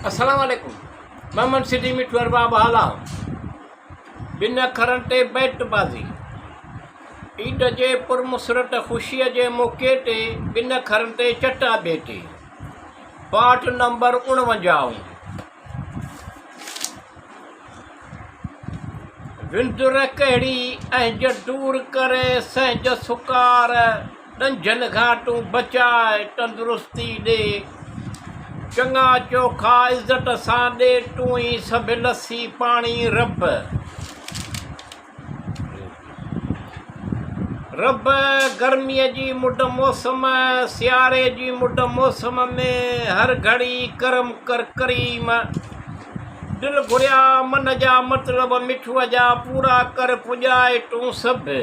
अस्सलाम वालेकुम। मोहम्मद सिटी मिठू अरबाब हाला बिन अखरनि ते बैटबाज़ी ईद जे पुरमुसरत ख़ुशीअ जे मौक़े ते बिन अखरनि ते चटाभेटी पाठ नंबर 49। विंदुर कहिड़ी ऐं दूर करे संहिंज सुकार ॾंझनि घाटूं बचाए तंदुरुस्ती ॾे चङा चोखा इज़त सां ॾे तूं ई सभु लसी पाणी रब गर्मीअ जी मुड मौसम सियारे जी मुड मौसम में हर घड़ी करम कर करीम दिल घुरिया मन जा मतिलब मिठूअ जा पूरा कर पुॼाए तूं सभु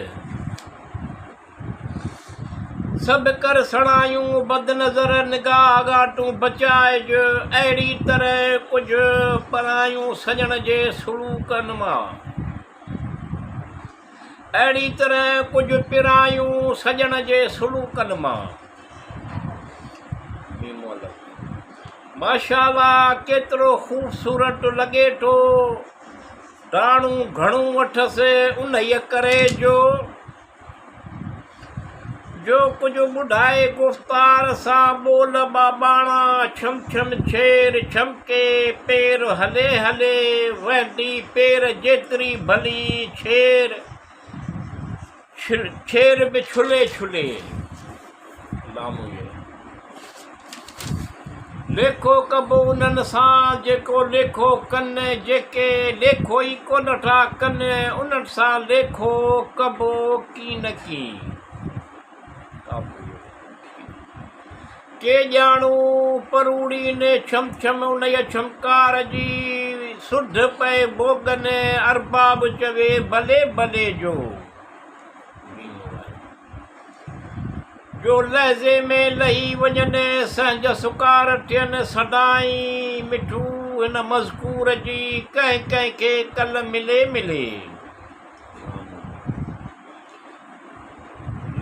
कर सणायूं बद नज़र निगाह घाटूं बचाए जो अहिड़ी तरह कुझु परायूं सजण जे सलूकनि मां अहिड़ी तरह कुझु पिरायूं सजण जे सलूकनि मां माशाअल्लाह केतिरो ख़ूबसूरत लॻे थो दाणू घणो वठसि उन्हीअ करे जो कुझु ॿुधाए गुफ़्तार सां ॿोल बाबाणा छम छम छेर छमके पेर हले हले वहदी पेर जेतिरी भली छेर बि छुले छुले लेखो कबो उन्हनि सां जेको लेखो कनि जेके लेखो ई कोन था कनि उन्हनि सां लेखो कबो की न की के ॼाणू परूड़ी ने छम छम उन छमकार जी सुध पए भोगनि अरबाब चवे भले भले जो लहज़े में लही वञनि संहिंज सुकार थियनि सदाई मिठू हिन मज़कूर जी कंहिं कंहिंखे कल मिले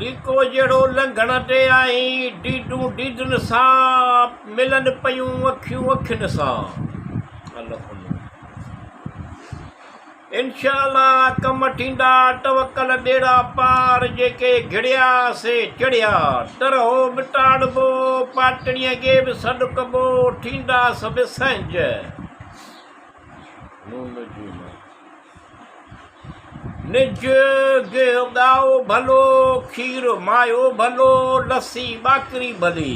लीको जहिड़ो लंघण ते आई डीडूं डीदुनि सां मिलनि पयूं अखियूं अखियुनि सां इंशाअल्लाह कम थींदा तवकल ॿेड़ा पार जेके घिड़िया से चढ़िया तरहो मिटाड़बो पाटणीअ खे बि सॾु कबो थींदा सभु संहिंज निज ॻाओ भलो खीर मायो भलो लस्सी ॿाकरी भली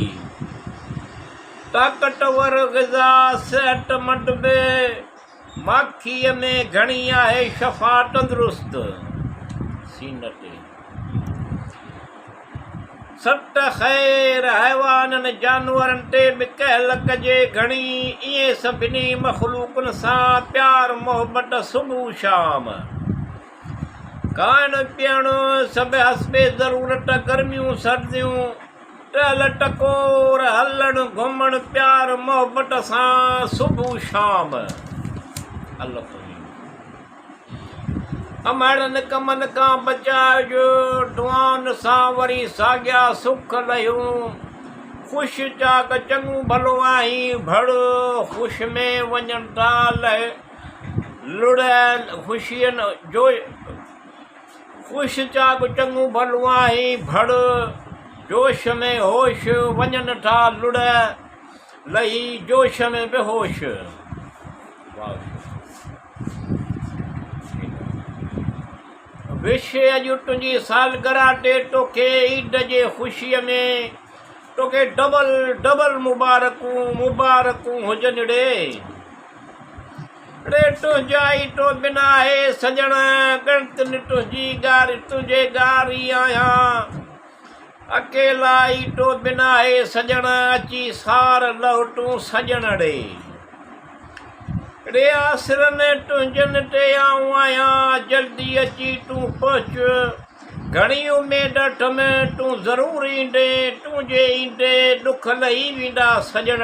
ताक़तवर ग़िज़ा सिहतमंद में माखीअ में घणी आहे शफ़ा तंदुरुस्त सीन ते सत ख़ैर हैवाननि जानवरनि ते बि कहल कजे घणी ईअं सभिनी मख़लूकनि सां प्यार मोहबत सुबुह शाम खाइण पीअण सभु हस्बे ज़रूरत गर्मियूं सर्दियूं टहल टकोर हलणु घुमणु प्यार मोहबत सां सुबुह शाम अमड़नि कमनि खां बचाइजो दुआनि सां वरी साॻिया सुख लहियूं ख़ुशि चाक चङो भलो आहीं भड़ ख़ुशि में वञनि था लुड़ ख़ुशियुनि जो ख़ुशि चाक चङो भलो आहीं भड़ जोश में होश वञनि था लुड़ लही जोश में बेहोश विश अॼु तुंहिंजी सालगिरह ते तोखे ईद जे ख़ुशीअ में तोखे डबल मुबारकूं हुजनि रे तुंहिंजा ई तो बिना आहे सजण गणतनि तुंहिंजे गारी आहियां अकेला ई तो बिना आहे सजण अची सार लह तूं सजण रे आसिरनि तुंहिंजनि ते आऊं आहियां जल्दी अची तूं पहुच घणी उमेद में तूं ज़रूरु ईंदे तुंहिंजे ईंदे दुख लही वेंदा सजण